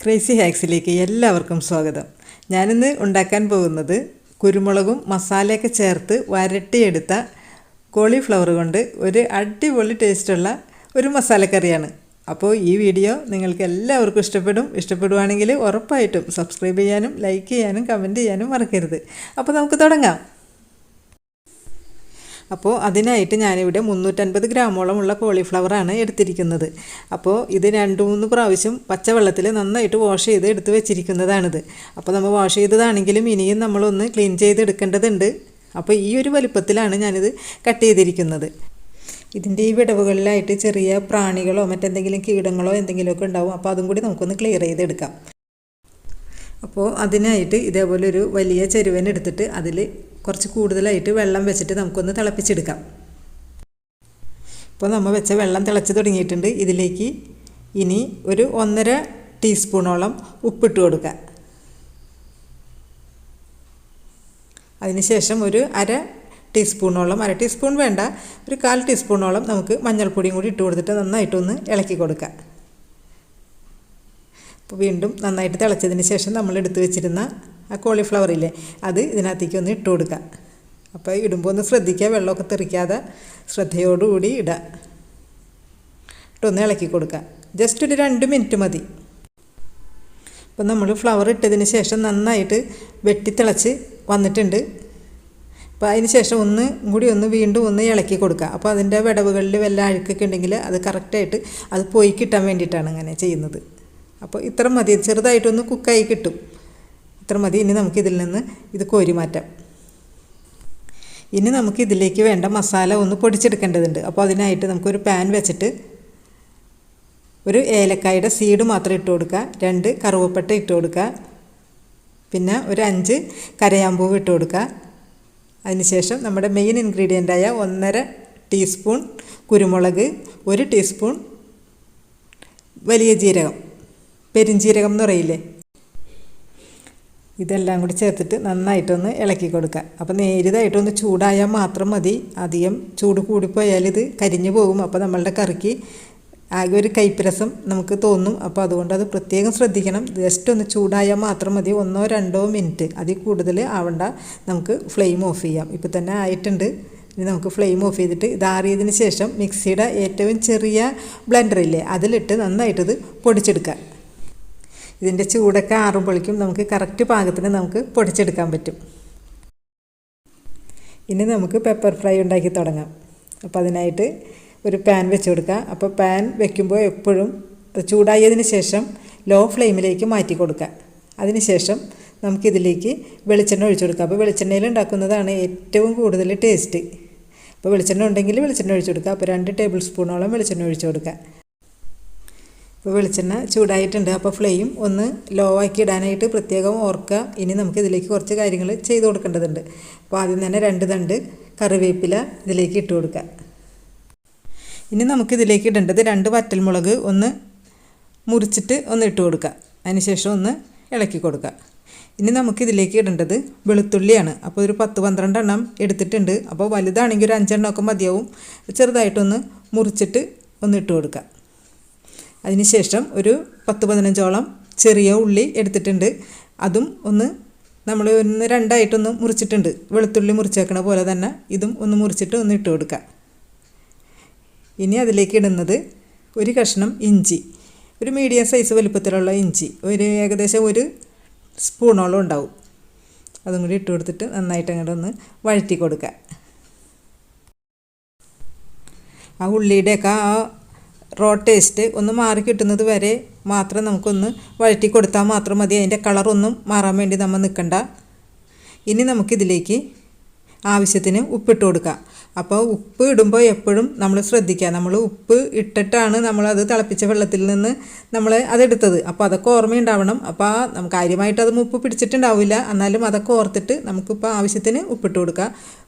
Crazy ഹാക്സിലേക്ക് എല്ലാവർക്കും സ്വാഗതം. ഞാനിന്ന് ഉണ്ടാക്കാൻ പോകുന്നത് കുരുമുളകും മസാലയൊക്കെ ചേർത്ത് വരട്ടിയെടുത്ത കോളിഫ്ലവർ കൊണ്ട് ഒരു അടിപൊളി ടേസ്റ്റുള്ള ഒരു മസാലക്കറിയാണ്. അപ്പോൾ ഈ വീഡിയോ നിങ്ങൾക്ക് എല്ലാവർക്കും ഇഷ്ടപ്പെടുവാണെങ്കിൽ ഉറപ്പായിട്ടും സബ്സ്ക്രൈബ് ചെയ്യാനും ലൈക്ക് ചെയ്യാനും കമൻറ്റ് ചെയ്യാനും മറക്കരുത്. അപ്പോൾ നമുക്ക് തുടങ്ങാം. അപ്പോൾ അതിനായിട്ട് ഞാനിവിടെ 350 ഗ്രാമോളമുള്ള കോളിഫ്ലവറാണ് എടുത്തിരിക്കുന്നത്. അപ്പോൾ ഇത് 2-3 പ്രാവശ്യം പച്ചവെള്ളത്തിൽ നന്നായിട്ട് വാഷ് ചെയ്ത് എടുത്ത് വെച്ചിരിക്കുന്നതാണിത്. അപ്പോൾ നമ്മൾ വാഷ് ചെയ്തതാണെങ്കിലും ഇനിയും നമ്മളൊന്ന് ക്ലീൻ ചെയ്തെടുക്കേണ്ടതുണ്ട്. അപ്പോൾ ഈ ഒരു വലുപ്പത്തിലാണ് ഞാനിത് കട്ട് ചെയ്തിരിക്കുന്നത്. ഇതിൻ്റെ ഈ വിടവുകളിലായിട്ട് ചെറിയ പ്രാണികളോ മറ്റെന്തെങ്കിലും കീടങ്ങളോ എന്തെങ്കിലുമൊക്കെ ഉണ്ടാവും. അപ്പോൾ അതും കൂടി നമുക്കൊന്ന് ക്ലിയർ ചെയ്തെടുക്കാം. അപ്പോൾ അതിനായിട്ട് ഇതേപോലെ ഒരു വലിയ ചെരുവൻ എടുത്തിട്ട് അതിൽ കുറച്ച് കൂടുതലായിട്ട് വെള്ളം വെച്ചിട്ട് നമുക്കൊന്ന് തിളപ്പിച്ചെടുക്കാം. ഇപ്പോൾ നമ്മൾ വെച്ച വെള്ളം തിളച്ച് തുടങ്ങിയിട്ടുണ്ട്. ഇതിലേക്ക് ഇനി ഒരു 1.5 ടീസ്പൂണോളം ഉപ്പിട്ട് കൊടുക്കുക. അതിനുശേഷം ഒരു 1/2 ടീസ്പൂണോളം, 1/2 ടീസ്പൂൺ വേണ്ട, ഒരു 1/4 ടീസ്പൂണോളം നമുക്ക് മഞ്ഞൾപ്പൊടിയും കൂടി ഇട്ട് കൊടുത്തിട്ട് നന്നായിട്ടൊന്ന് ഇളക്കി കൊടുക്കുക. അപ്പോൾ വീണ്ടും നന്നായിട്ട് തിളച്ചതിന് ശേഷം നമ്മൾ എടുത്ത് വെച്ചിരുന്ന ആ കോളിഫ്ലവറില്ലേ അത് ഇതിനകത്തേക്ക് ഒന്ന് ഇട്ട് കൊടുക്കുക. അപ്പോൾ ഇടുമ്പോൾ ഒന്ന് ശ്രദ്ധിക്കുക, വെള്ളമൊക്കെ തെറിക്കാതെ ശ്രദ്ധയോടുകൂടി ഇടുക. ഇട്ടൊന്ന് ഇളക്കി കൊടുക്കുക. ജസ്റ്റ് ഒരു 2 മിനിറ്റ് മതി. അപ്പോൾ നമ്മൾ ഫ്ലവർ ഇട്ടതിന് ശേഷം നന്നായിട്ട് വെട്ടിത്തിളച്ച് വന്നിട്ടുണ്ട്. അപ്പോൾ അതിന് ശേഷം വീണ്ടും ഒന്ന് ഇളക്കി കൊടുക്കുക. അപ്പോൾ അതിൻ്റെ വിടവുകളിൽ വല്ല അഴുക്കൊക്കെ ഉണ്ടെങ്കിൽ അത് കറക്റ്റായിട്ട് അത് പോയി കിട്ടാൻ വേണ്ടിയിട്ടാണ് അങ്ങനെ ചെയ്യുന്നത്. അപ്പോൾ ഇത്ര മതി, ചെറുതായിട്ടൊന്ന് കുക്കായി കിട്ടും. ഇത്ര മതി. ഇനി നമുക്കിതിൽ നിന്ന് ഇത് കോരി മാറ്റാം. ഇനി നമുക്കിതിലേക്ക് വേണ്ട മസാല ഒന്ന് പൊടിച്ചെടുക്കേണ്ടതുണ്ട്. അപ്പോൾ അതിനായിട്ട് നമുക്കൊരു പാൻ വെച്ചിട്ട് ഒരു ഏലക്കായുടെ സീഡ് മാത്രം ഇട്ട് കൊടുക്കുക, 2 കറുവപ്പട്ട ഇട്ട് കൊടുക്കുക, പിന്നെ ഒരു 5 കരയാമ്പൂവ് ഇട്ട് കൊടുക്കുക. അതിനുശേഷം നമ്മുടെ മെയിൻ ഇൻഗ്രീഡിയൻ്റായ 1.5 ടീസ്പൂൺ കുരുമുളക്, 1 ടീസ്പൂൺ വലിയ ജീരകം, പെരിഞ്ജീരകം എന്ന് പറയില്ലേ, ഇതെല്ലാം കൂടി ചേർത്തിട്ട് നന്നായിട്ടൊന്ന് ഇളക്കി കൊടുക്കുക. അപ്പോൾ നേരിയതായിട്ടൊന്ന് ചൂടായാൽ മാത്രം മതി. അധികം ചൂട് കൂടിപ്പോയാൽ ഇത് കരിഞ്ഞു പോകും. അപ്പോൾ നമ്മളുടെ കറിക്ക് ആകെ ഒരു കയ്പ്പ് നമുക്ക് തോന്നും. അപ്പോൾ അതുകൊണ്ട് അത് പ്രത്യേകം ശ്രദ്ധിക്കണം. ജസ്റ്റ് ഒന്ന് ചൂടായാൽ മാത്രം മതി. 1-2 മിനിറ്റ്, അതിൽ കൂടുതൽ ആവണ്ട. നമുക്ക് ഫ്ലെയിം ഓഫ് ചെയ്യാം. ഇപ്പോൾ തന്നെ ആയിട്ടുണ്ട്. ഇനി നമുക്ക് ഫ്ലെയിം ഓഫ് ചെയ്തിട്ട് ഇതാറിയതിന് ശേഷം മിക്സിയുടെ ഏറ്റവും ചെറിയ ബ്ലെൻഡറില്ലേ അതിലിട്ട് നന്നായിട്ടിത് പൊടിച്ചെടുക്കുക. ഇതിൻ്റെ ചൂടൊക്കെ ആറുമ്പോഴേക്കും നമുക്ക് കറക്റ്റ് പാകത്തിന് നമുക്ക് പൊടിച്ചെടുക്കാൻ പറ്റും. ഇനി നമുക്ക് പെപ്പർ ഫ്രൈ ഉണ്ടാക്കി തുടങ്ങാം. അപ്പോൾ അതിനായിട്ട് ഒരു പാൻ വെച്ച് കൊടുക്കുക. അപ്പോൾ പാൻ വെക്കുമ്പോൾ എപ്പോഴും ചൂടായതിന് ശേഷം ലോ ഫ്ലെയിമിലേക്ക് മാറ്റി കൊടുക്കുക. അതിന് ശേഷം നമുക്കിതിലേക്ക് വെളിച്ചെണ്ണ ഒഴിച്ചു കൊടുക്കുക. അപ്പോൾ വെളിച്ചെണ്ണയിൽ ഉണ്ടാക്കുന്നതാണ് ഏറ്റവും കൂടുതൽ ടേസ്റ്റ്. അപ്പോൾ വെളിച്ചെണ്ണ ഉണ്ടെങ്കിൽ വെളിച്ചെണ്ണ ഒഴിച്ചു കൊടുക്കുക. അപ്പോൾ 2 ടേബിൾ സ്പൂണോളം വെളിച്ചെണ്ണ ഒഴിച്ചു കൊടുക്കുക. ഇപ്പോൾ വെളിച്ചെണ്ണ ചൂടായിട്ടുണ്ട്. അപ്പോൾ ഫ്ലെയിം ഒന്ന് ലോ ആക്കി ഇടാനായിട്ട് പ്രത്യേകം ഓർക്കുക. ഇനി നമുക്കിതിലേക്ക് കുറച്ച് കാര്യങ്ങൾ ചെയ്ത് കൊടുക്കേണ്ടതുണ്ട്. അപ്പോൾ ആദ്യം തന്നെ 2 തണ്ട് കറിവേപ്പില ഇതിലേക്ക് ഇട്ട് കൊടുക്കുക. ഇനി നമുക്കിതിലേക്ക് ഇടേണ്ടത് 2 വറ്റൽമുളക് ഒന്ന് മുറിച്ചിട്ട് ഒന്ന് ഇട്ട് കൊടുക്കുക. അതിനുശേഷം ഒന്ന് ഇളക്കി കൊടുക്കുക. ഇനി നമുക്കിതിലേക്ക് ഇടേണ്ടത് വെളുത്തുള്ളിയാണ്. അപ്പോൾ ഒരു 10-12 എണ്ണം എടുത്തിട്ടുണ്ട്. അപ്പോൾ വലുതാണെങ്കിൽ ഒരു 5 എണ്ണമൊക്കെ മതിയാവും. ചെറുതായിട്ടൊന്ന് മുറിച്ചിട്ട് ഒന്ന് ഇട്ട് കൊടുക്കുക. അതിനുശേഷം ഒരു 10-15ഓളം ചെറിയ ഉള്ളി എടുത്തിട്ടുണ്ട്. അതും നമ്മൾ 2ആയിട്ടൊന്ന് മുറിച്ചിട്ടുണ്ട്. വെളുത്തുള്ളി മുറിച്ചേക്കണ പോലെ തന്നെ ഇതും ഒന്ന് മുറിച്ചിട്ട് ഒന്ന് ഇട്ട് കൊടുക്കുക. ഇനി അതിലേക്ക് ഇടുന്നത് ഒരു കഷ്ണം ഇഞ്ചി, ഒരു മീഡിയം സൈസ് വലുപ്പത്തിലുള്ള ഇഞ്ചി, ഏകദേശം 1 സ്പൂണോളം ഉണ്ടാവും. അതും കൂടി ഇട്ട് കൊടുത്തിട്ട് നന്നായിട്ട് അങ്ങോട്ട് ഒന്ന് വഴറ്റി കൊടുക്കുക. ആ ഉള്ളിയുടെയൊക്കെ ആ റോ ടേസ്റ്റ് ഒന്ന് മാറി കിട്ടുന്നത് വരെ മാത്രം നമുക്കൊന്ന് വഴറ്റി കൊടുത്താൽ മാത്രം മതി. അതിൻ്റെ കളറൊന്നും മാറാൻ വേണ്ടി നമ്മൾ നിൽക്കണ്ട. ഇനി നമുക്കിതിലേക്ക് ആവശ്യത്തിന് ഉപ്പിട്ട് കൊടുക്കുക. അപ്പോൾ ഉപ്പ് ഇടുമ്പോൾ എപ്പോഴും നമ്മൾ ശ്രദ്ധിക്കുക. നമ്മൾ ഉപ്പ് ഇട്ടിട്ടാണ് നമ്മളത് തിളപ്പിച്ച വെള്ളത്തിൽ നിന്ന് നമ്മൾ അതെടുത്തത്. അപ്പോൾ അതൊക്കെ ഓർമ്മയുണ്ടാവണം. അപ്പോൾ നമുക്ക് കാര്യമായിട്ട് അത് ഉപ്പ് പിടിച്ചിട്ടുണ്ടാവില്ല. എന്നാലും അതൊക്കെ ഓർത്തിട്ട് നമുക്കിപ്പോൾ ആവശ്യത്തിന് ഉപ്പിട്ട് കൊടുക്കുക.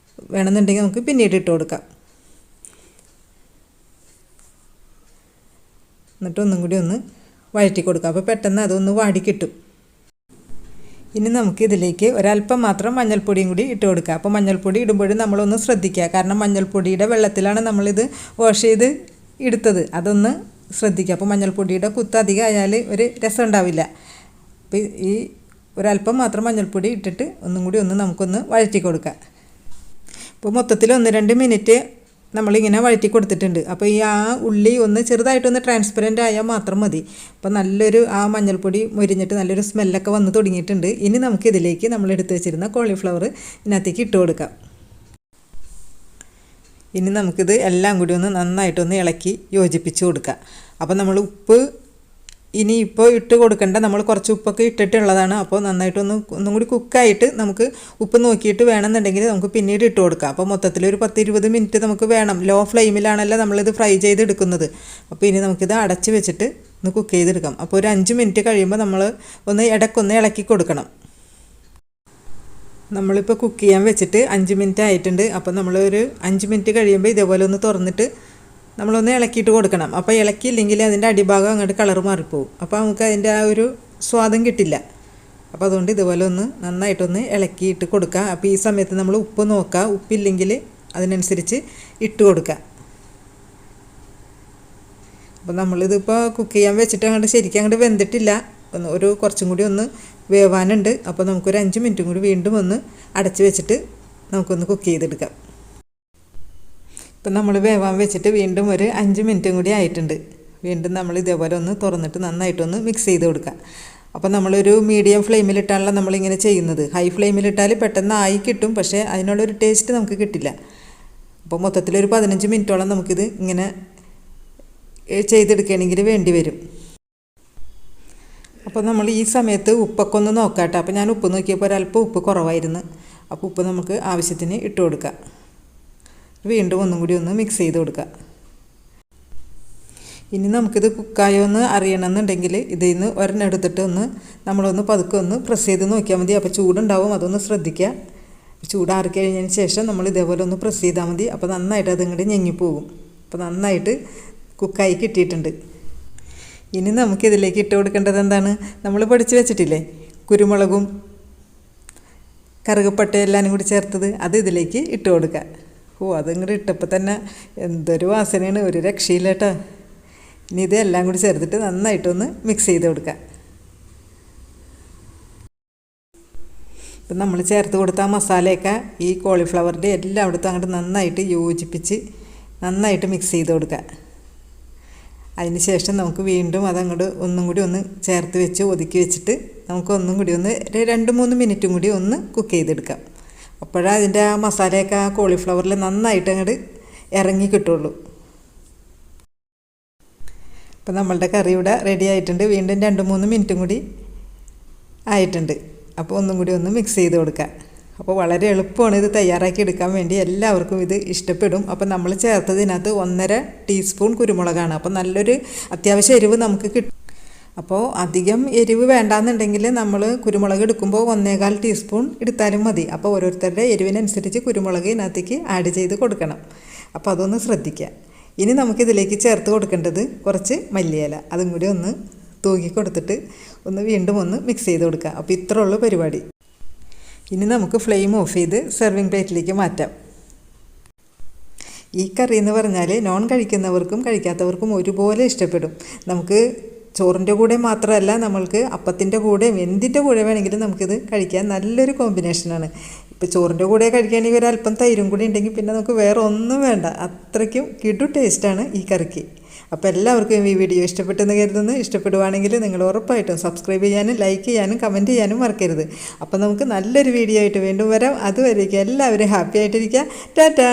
വേണമെന്നുണ്ടെങ്കിൽ നമുക്ക് പിന്നീട് ഇട്ട് കൊടുക്കാം. എന്നിട്ട് ഒന്നും കൂടി ഒന്ന് വഴറ്റി കൊടുക്കുക. അപ്പോൾ പെട്ടെന്ന് അതൊന്ന് വാടി കിട്ടും. ഇനി നമുക്കിതിലേക്ക് ഒരല്പം മാത്രം മഞ്ഞൾപ്പൊടിയും കൂടി ഇട്ട് കൊടുക്കുക. അപ്പോൾ മഞ്ഞൾപ്പൊടി ഇടുമ്പോഴും നമ്മളൊന്ന് ശ്രദ്ധിക്കുക. കാരണം മഞ്ഞൾപ്പൊടിയുടെ വെള്ളത്തിലാണ് നമ്മളിത് വാഷ് ചെയ്ത് എടുത്തത്. അതൊന്ന് ശ്രദ്ധിക്കുക. അപ്പോൾ മഞ്ഞൾപ്പൊടിയുടെ കുത്ത് അധികം ആയാൽ ഒരു രസം ഉണ്ടാവില്ല. അപ്പോൾ ഈ ഒരല്പം മാത്രം മഞ്ഞൾപ്പൊടി ഇട്ടിട്ട് ഒന്നും കൂടി നമുക്കൊന്ന് വഴറ്റി കൊടുക്കാം. ഇപ്പോൾ മൊത്തത്തിൽ 1-2 മിനിറ്റ് നമ്മളിങ്ങനെ വഴറ്റി കൊടുത്തിട്ടുണ്ട്. അപ്പോൾ ഈ ആ ഉള്ളി ഒന്ന് ചെറുതായിട്ടൊന്ന് ട്രാൻസ്പെറൻ്റ് ആയാൽ മാത്രം മതി. അപ്പോൾ നല്ലൊരു ആ മഞ്ഞൾപ്പൊടി മൊരിഞ്ഞിട്ട് നല്ലൊരു സ്മെല്ലൊക്കെ വന്ന് തുടങ്ങിയിട്ടുണ്ട്. ഇനി നമുക്കിതിലേക്ക് നമ്മൾ എടുത്ത് വെച്ചിരുന്ന കോളിഫ്ലവർ ഇതിനകത്തേക്ക് ഇട്ട് കൊടുക്കാം. ഇനി നമുക്കിത് എല്ലാം കൂടി നന്നായിട്ടൊന്ന് ഇളക്കി യോജിപ്പിച്ച് കൊടുക്കാം. അപ്പോൾ നമ്മൾ ഉപ്പ് ഇനിയിപ്പോൾ ഇട്ട് കൊടുക്കേണ്ട, നമ്മൾ കുറച്ച് ഉപ്പൊക്കെ ഇട്ടിട്ടുള്ളതാണ്. അപ്പോൾ ഒന്നും കൂടി കുക്കായിട്ട് നമുക്ക് ഉപ്പ് നോക്കിയിട്ട് വേണമെന്നുണ്ടെങ്കിൽ നമുക്ക് പിന്നീട് ഇട്ട് കൊടുക്കാം. അപ്പോൾ മൊത്തത്തിൽ ഒരു 10-20 മിനിറ്റ് നമുക്ക് വേണം. ലോ ഫ്ലെയിമിലാണല്ലോ നമ്മളിത് ഫ്രൈ ചെയ്തെടുക്കുന്നത്. അപ്പോൾ ഇനി നമുക്കിത് അടച്ച് വെച്ചിട്ട് ഒന്ന് കുക്ക് ചെയ്തെടുക്കാം. അപ്പോൾ ഒരു 5 മിനിറ്റ് കഴിയുമ്പോൾ നമ്മൾ ഇടയ്ക്കൊന്ന് ഇളക്കി കൊടുക്കണം. നമ്മളിപ്പോൾ കുക്ക് ചെയ്യാൻ വെച്ചിട്ട് 5 മിനിറ്റ് ആയിട്ടുണ്ട്. അപ്പോൾ നമ്മളൊരു 5 മിനിറ്റ് കഴിയുമ്പോൾ ഇതേപോലെ ഒന്ന് തുറന്നിട്ട് നമ്മളൊന്ന് ഇളക്കിയിട്ട് കൊടുക്കണം. അപ്പോൾ ഇളക്കിയില്ലെങ്കിൽ അതിൻ്റെ അടിഭാഗം അങ്ങോട്ട് കളർ മാറിപ്പോവും. അപ്പോൾ നമുക്ക് അതിൻ്റെ ആ ഒരു സ്വാദം കിട്ടില്ല. അപ്പോൾ അതുകൊണ്ട് ഇതുപോലെ നന്നായിട്ടൊന്ന് ഇളക്കിയിട്ട് കൊടുക്കുക. അപ്പോൾ ഈ സമയത്ത് നമ്മൾ ഉപ്പ് നോക്കുക. ഉപ്പില്ലെങ്കിൽ അതിനനുസരിച്ച് ഇട്ട് കൊടുക്കുക. അപ്പോൾ നമ്മളിതിപ്പോൾ കുക്ക് ചെയ്യാൻ വെച്ചിട്ട് ശരിക്കും അങ്ങോട്ട് വെന്തിട്ടില്ല. കുറച്ചും കൂടി വേവാനുണ്ട്. അപ്പോൾ നമുക്കൊരു 5 മിനിറ്റും കൂടി വീണ്ടും അടച്ച് വെച്ചിട്ട് നമുക്കൊന്ന് കുക്ക് ചെയ്തെടുക്കാം. ഇപ്പം നമ്മൾ വേവാൻ വെച്ചിട്ട് വീണ്ടും ഒരു 5 മിനിറ്റും കൂടി ആയിട്ടുണ്ട്. വീണ്ടും നമ്മൾ ഇതേപോലെ തുറന്നിട്ട് നന്നായിട്ടൊന്ന് മിക്സ് ചെയ്ത് കൊടുക്കുക. അപ്പോൾ നമ്മളൊരു മീഡിയം ഫ്ലെയിമിലിട്ടാണല്ലോ നമ്മളിങ്ങനെ ചെയ്യുന്നത്. ഹൈ ഫ്ലെയിമിലിട്ടാൽ പെട്ടെന്ന് ആയി കിട്ടും, പക്ഷേ അതിനുള്ളൊരു ടേസ്റ്റ് നമുക്ക് കിട്ടില്ല. അപ്പോൾ മൊത്തത്തിലൊരു 15 മിനിറ്റോളം നമുക്കിത് ഇങ്ങനെ ചെയ്തെടുക്കുകയാണെങ്കിൽ വേണ്ടി വരും. അപ്പോൾ നമ്മൾ ഈ സമയത്ത് ഉപ്പൊക്കെ ഒന്ന് നോക്കാം കേട്ടോ. അപ്പോൾ ഞാൻ ഉപ്പ് നോക്കിയപ്പോൾ ഒരല്പം ഉപ്പ് കുറവായിരുന്നു. അപ്പോൾ ഉപ്പ് നമുക്ക് ആവശ്യത്തിന് ഇട്ട് കൊടുക്കാം. വീണ്ടും ഒന്നും കൂടി മിക്സ് ചെയ്ത് കൊടുക്കുക. ഇനി നമുക്കിത് കുക്കായോ എന്ന് അറിയണമെന്നുണ്ടെങ്കിൽ ഇതിൽ നിന്ന് ഒരെണ്ണം എടുത്തിട്ട് നമ്മളൊന്ന് പതുക്കെ പ്രസ് ചെയ്ത് നോക്കിയാൽ മതി. അപ്പോൾ ചൂടുണ്ടാവും, അതൊന്ന് ശ്രദ്ധിക്കുക. ചൂടാറി കഴിഞ്ഞതിന് ശേഷം നമ്മൾ ഇതേപോലെ പ്രസ് ചെയ്താൽ മതി. അപ്പോൾ നന്നായിട്ട് അതിങ്ങോട്ട് ഞെങ്ങിപ്പോകും. അപ്പോൾ നന്നായിട്ട് കുക്കായി കിട്ടിയിട്ടുണ്ട്. ഇനി നമുക്കിതിലേക്ക് ഇട്ട് കൊടുക്കേണ്ടത് എന്താണ്? നമ്മൾ പൊടിച്ച് വെച്ചിട്ടില്ലേ കുരുമുളകും കറുകപ്പട്ടയും എല്ലാം കൂടി ചേർത്തത്, അത് ഇതിലേക്ക് ഇട്ട് കൊടുക്കുക. അതിങ്ങോട്ട് ഇട്ടപ്പോൾ തന്നെ എന്തൊരു വാസനയാണ്, ഒരു രക്ഷയില്ല കേട്ടോ. ഇനി ഇതെല്ലാം കൂടി ചേർത്തിട്ട് നന്നായിട്ടൊന്ന് മിക്സ് ചെയ്ത് കൊടുക്കുക. ഇപ്പം നമ്മൾ ചേർത്ത് കൊടുത്ത മസാലയൊക്കെ ഈ കോളിഫ്ലവറിൻ്റെ എല്ലായിടത്തും അങ്ങോട്ട് നന്നായിട്ട് യോജിപ്പിച്ച് നന്നായിട്ട് മിക്സ് ചെയ്ത് കൊടുക്കുക. അതിന് ശേഷം നമുക്ക് വീണ്ടും അതങ്ങോട്ട് ഒന്നും കൂടി ചേർത്ത് വെച്ച് ഒതുക്കി വെച്ചിട്ട് നമുക്ക് ഒന്നും കൂടി 2-3 മിനിറ്റും കൂടി കുക്ക് ചെയ്തെടുക്കാം. അപ്പോഴാണ് അതിൻ്റെ ആ മസാലയൊക്കെ ആ കോളിഫ്ലവറിൽ നന്നായിട്ട് അങ്ങോട്ട് ഇറങ്ങി കിട്ടുള്ളൂ. അപ്പോൾ നമ്മളുടെ കറി ഇവിടെ റെഡി ആയിട്ടുണ്ട്. വീണ്ടും 2-3 മിനിറ്റും കൂടി ആയിട്ടുണ്ട്. അപ്പോൾ ഒന്നും കൂടി മിക്സ് ചെയ്ത് കൊടുക്കുക. അപ്പോൾ വളരെ എളുപ്പമാണ് ഇത് തയ്യാറാക്കി എടുക്കാൻ വേണ്ടി. എല്ലാവർക്കും ഇത് ഇഷ്ടപ്പെടും. അപ്പോൾ നമ്മൾ ചേർത്തതിനകത്ത് 1.5 ടീസ്പൂൺ കുരുമുളകാണ്. അപ്പോൾ നല്ലൊരു അത്യാവശ്യം എരിവ് നമുക്ക് കിട്ടും. അപ്പോൾ അധികം എരിവ് വേണ്ടാന്നുണ്ടെങ്കിൽ നമ്മൾ കുരുമുളക് എടുക്കുമ്പോൾ 1.25 ടീസ്പൂൺ എടുത്താലും മതി. അപ്പോൾ ഓരോരുത്തരുടെ എരിവിനനുസരിച്ച് കുരുമുളക് ഇതിനകത്തേക്ക് ആഡ് ചെയ്ത് കൊടുക്കണം. അപ്പോൾ അതൊന്ന് ശ്രദ്ധിക്കുക. ഇനി നമുക്കിതിലേക്ക് ചേർത്ത് കൊടുക്കേണ്ടത് കുറച്ച് മല്ലിയില. അതും കൂടി തൂക്കി കൊടുത്തിട്ട് വീണ്ടും മിക്സ് ചെയ്ത് കൊടുക്കുക. അപ്പോൾ ഇത്രേ ഉള്ളൂ പരിപാടി. ഇനി നമുക്ക് ഫ്ലെയിം ഓഫ് ചെയ്ത് സെർവിങ് പ്ലേറ്റിലേക്ക് മാറ്റാം. ഈ കറി എന്ന് പറഞ്ഞാൽ നോൺ കഴിക്കുന്നവർക്കും കഴിക്കാത്തവർക്കും ഒരുപോലെ ഇഷ്ടപ്പെടും. നമുക്ക് ചോറിൻ്റെ കൂടെ മാത്രമല്ല, നമ്മൾക്ക് അപ്പത്തിൻ്റെ കൂടെ എന്തിൻ്റെ കൂടെ വേണമെങ്കിലും നമുക്കിത് കഴിക്കാൻ നല്ലൊരു കോമ്പിനേഷനാണ്. ഇപ്പോൾ ചോറിൻ്റെ കൂടെ കഴിക്കുകയാണെങ്കിൽ ഒരല്പം തൈരും കൂടി ഉണ്ടെങ്കിൽ പിന്നെ നമുക്ക് വേറെ ഒന്നും വേണ്ട. അത്രയ്ക്കും കിടു ടേസ്റ്റാണ് ഈ കറിക്ക്. അപ്പോൾ എല്ലാവർക്കും ഈ വീഡിയോ ഇഷ്ടപ്പെട്ടെന്ന് കരുതുന്നു. ഇഷ്ടപ്പെടുവാണെങ്കിൽ നിങ്ങൾ ഉറപ്പായിട്ടും സബ്സ്ക്രൈബ് ചെയ്യാനും ലൈക്ക് ചെയ്യാനും കമൻറ്റ് ചെയ്യാനും മറക്കരുത്. അപ്പോൾ നമുക്ക് നല്ലൊരു വീഡിയോ ആയിട്ട് വീണ്ടും വരാം. അതുവരേക്കും എല്ലാവരും ഹാപ്പി ആയിട്ടിരിക്കുക. ടാറ്റാ.